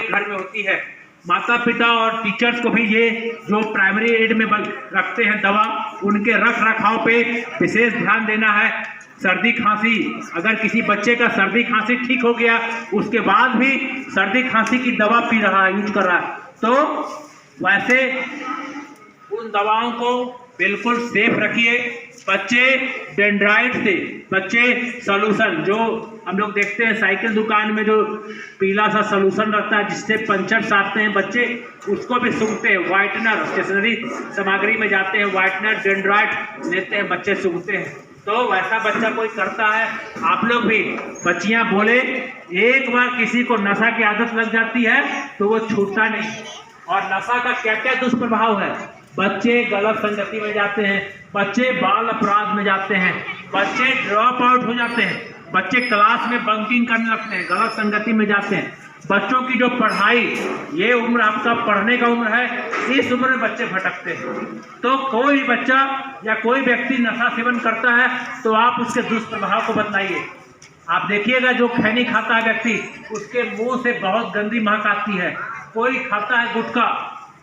एक घर में होती है। माता पिता और टीचर्स को भी ये जो प्राइमरी एड में रखते हैं दवा, उनके रख रखाव पे विशेष ध्यान देना है। सर्दी खांसी, अगर किसी बच्चे का सर्दी खांसी ठीक हो गया, उसके बाद भी सर्दी खांसी की दवा पी रहा है, यूज कर रहा है, तो वैसे उन दवाओं को बिल्कुल सेफ रखिए। बच्चे डेंड्राइट से, बच्चे सोल्यूशन जो हम लोग देखते हैं साइकिल दुकान में जो पीला सा सोल्यूशन रहता है जिससे पंचर साधते हैं बच्चे, उसको भी सूंघते हैं। व्हाइटनर, स्टेशनरी सामग्री में जाते हैं, व्हाइटनर डेंड्राइट लेते हैं, बच्चे सूंघते हैं। तो वैसा बच्चा कोई करता है, आप लोग भी, बच्चियां बोले, एक बार किसी को नशा की आदत लग जाती है तो वो छूटता नहीं। और नशा का क्या क्या दुष्प्रभाव है? बच्चे गलत संगति में जाते हैं, बच्चे बाल अपराध में जाते हैं, बच्चे ड्रॉप आउट हो जाते हैं, बच्चे क्लास में बंकिंग करने लगते हैं, गलत संगति में जाते हैं। बच्चों की जो पढ़ाई, ये उम्र आपका पढ़ने का उम्र है, इस उम्र में बच्चे भटकते हैं। तो कोई बच्चा या कोई व्यक्ति नशा सेवन करता है तो आप उसके दुष्प्रभाव को बताइए। आप देखिएगा जो खैनी खाता है व्यक्ति, उसके मुंह से बहुत गंदी महक आती है। कोई खाता है गुटखा,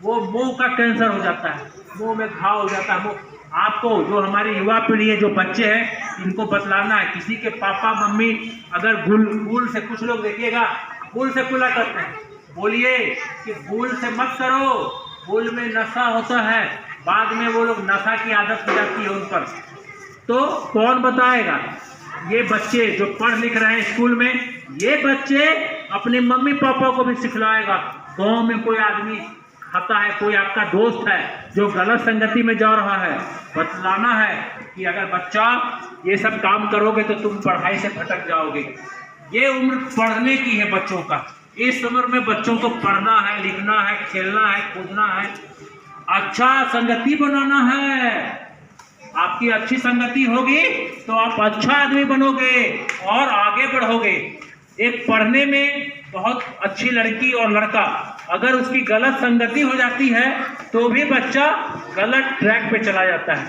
वो मुंह का कैंसर हो जाता है, मुंह में घाव हो जाता है। आपको जो हमारी युवा पीढ़ी है, जो बच्चे हैं, इनको बतलाना है। किसी के पापा मम्मी अगर भूल से, कुछ लोग देखिएगा भूल से कुला करते हैं, बोलिए कि भूल से मत करो, भूल में नशा होता है। बाद में वो लोग नशा की आदत हो जाती है उन पर, तो कौन बताएगा? ये बच्चे जो पढ़ लिख रहे हैं स्कूल में, ये बच्चे अपने मम्मी पापा को भी सिखलाएगा। गाँव में कोई आदमी खाता है, कोई आपका दोस्त है जो गलत संगति में जा रहा है, बतलाना है कि अगर बच्चा ये सब काम करोगे तो तुम पढ़ाई से भटक जाओगे। ये उम्र पढ़ने की है बच्चों का, इस उम्र में बच्चों को पढ़ना है, लिखना है, खेलना है, कूदना है, अच्छा संगति बनाना है। आपकी अच्छी संगति होगी तो आप अच्छा आदमी बनोगे और आगे बढ़ोगे। एक पढ़ने में बहुत अच्छी लड़की और लड़का, अगर उसकी गलत संगति हो जाती है तो भी बच्चा गलत ट्रैक पे चला जाता है।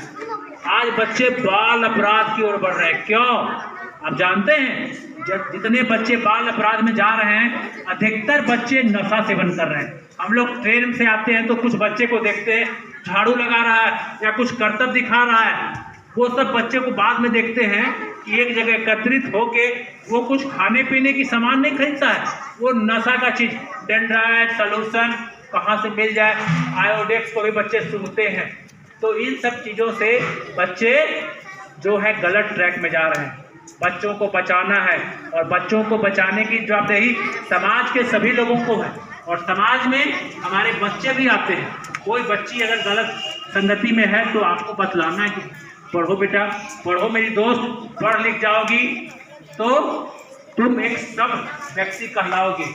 आज बच्चे बाल अपराध की ओर बढ़ रहे हैं। क्यों? आप जानते हैं, जब जितने बच्चे बाल अपराध में जा रहे हैं, अधिकतर बच्चे नशा सेवन कर रहे हैं। हम लोग ट्रेन से आते हैं तो कुछ बच्चे को देखते हैं झाड़ू लगा रहा है या कुछ करतब दिखा रहा है, वो सब बच्चे को बाद में देखते हैं कि एक जगह एकत्रित होके वो कुछ खाने पीने की सामान नहीं खरीदता है, वो नशा का चीज, डेंड्राइट सोल्यूशन कहाँ से मिल जाए, आयोडेक्स को भी बच्चे सूंघते हैं। तो इन सब चीज़ों से बच्चे जो है गलत ट्रैक में जा रहे हैं। बच्चों को बचाना है, और बच्चों को बचाने की जवाबदेही समाज के सभी लोगों को है, और समाज में हमारे बच्चे भी आते हैं। कोई बच्ची अगर गलत संगति में है तो आपको बतलाना है कि पढ़ो बेटा, पढ़ो मेरी दोस्त, पढ़ लिख जाओगी तो तुम एक सब व्यक्ति कहलाओगे।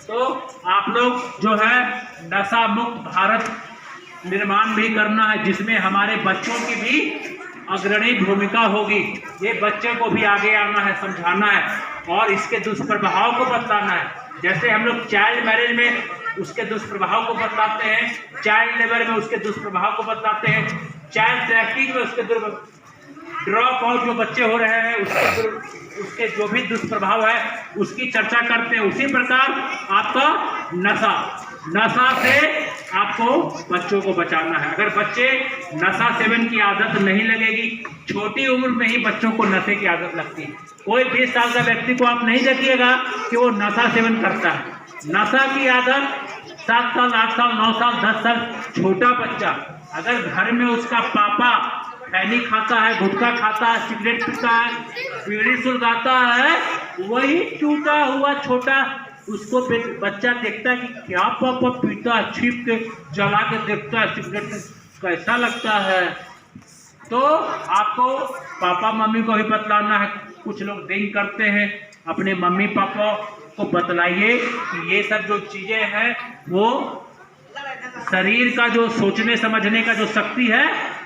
तो आप लोग जो है नशा मुक्त भारत निर्माण भी करना है, जिसमें हमारे बच्चों की भी अग्रणी भूमिका होगी। ये बच्चे को भी आगे आना है, समझाना है और इसके दुष्प्रभाव को बताना है। जैसे हम लोग चाइल्ड मैरिज में उसके दुष्प्रभाव को बताते हैं, चाइल्ड लेबर में उसके दुष्प्रभाव को बताते हैं, चाइल्ड ट्रैफिकिंग में उसके ड्रॉप आउट जो बच्चे हो रहे हैं उसके जो भी दुष्प्रभाव है उसकी चर्चा करते हैं। उसी प्रकार आपका नशा से आपको बच्चों को बचाना है। अगर बच्चे नशा सेवन की आदत नहीं लगेगी, छोटी उम्र में ही बच्चों को नशे की आदत लगती है। कोई 20 साल का व्यक्ति को आप नहीं देखिएगा कि वो नशा सेवन करता है। नशा की आदत 7 साल, 8 साल, 9 साल, 10 साल छोटा बच्चा, अगर घर में उसका पापा खैनी खाता है, गुटखा खाता है, सिगरेट पीता है, बीड़ी सुलगाता है, वही टूटा हुआ छोटा उसको बच्चा देखता है कि क्या पापा पीता है, छिप के जला के देखता है सिगरेट, कैसा लगता है। तो आपको पापा मम्मी को भी बतलाना है। कुछ लोग ड्रिंक करते हैं, अपने मम्मी पापा को बतलाइए कि ये सब जो चीज़ें हैं वो शरीर का जो सोचने समझने का जो शक्ति है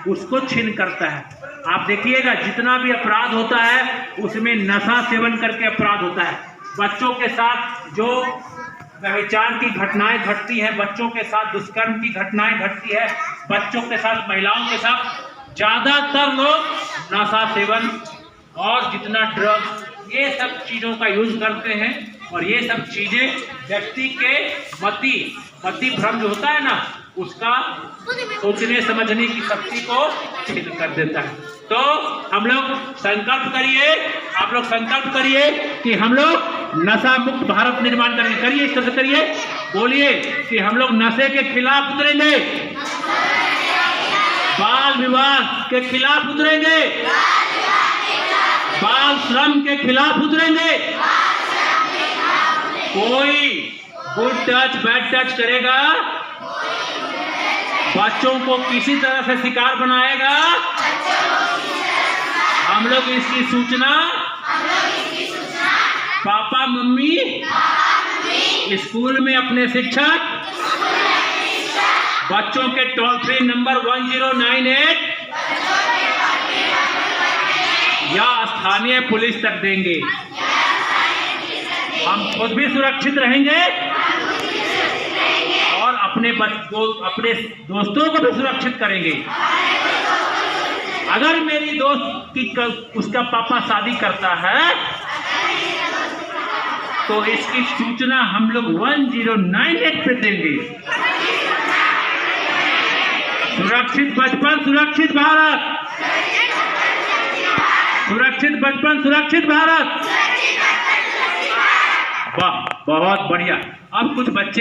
उसको छीन करता है। आप देखिएगा जितना भी अपराध होता है उसमें नशा सेवन करके अपराध होता है। बच्चों के साथ जो व्यभिचार की घटनाएं घटती हैं, बच्चों के साथ दुष्कर्म की घटनाएं घटती है, बच्चों के साथ, महिलाओं के साथ, ज़्यादातर लोग नशा सेवन और जितना ड्रग्स, ये सब चीज़ों का यूज करते हैं। और ये सब चीज़ें व्यक्ति के मति भ्रम जो होता है ना, उसका सोचने समझने की शक्ति को छीन कर देता है। तो हम लोग संकल्प करिए, आप लोग संकल्प करिए कि हम लोग नशा मुक्त भारत निर्माण करेंगे। करिए, इस तरह से करिए, बोलिए कि हम लोग नशे के खिलाफ उतरेंगे, बाल विवाह के खिलाफ उतरेंगे, बाल श्रम के खिलाफ उतरेंगे। कोई गुड टच बैड टच करेगा, बच्चों को किसी तरह से शिकार बनाएगा, हम लोग इसकी सूचना पापा मम्मी स्कूल में अपने शिक्षक, बच्चों के टोल फ्री नंबर 1098 या स्थानीय पुलिस तक देंगे। हम खुद भी सुरक्षित रहेंगे और अपने दोस्तों को भी सुरक्षित करेंगे। अगर मेरी दोस्त की उसका पापा शादी करता है तो इसकी सूचना हम लोग 1098 पे देंगे। सुरक्षित बचपन सुरक्षित भारत, सुरक्षित बचपन सुरक्षित भारत। वाह, बहुत बढ़िया। अब कुछ बच्चे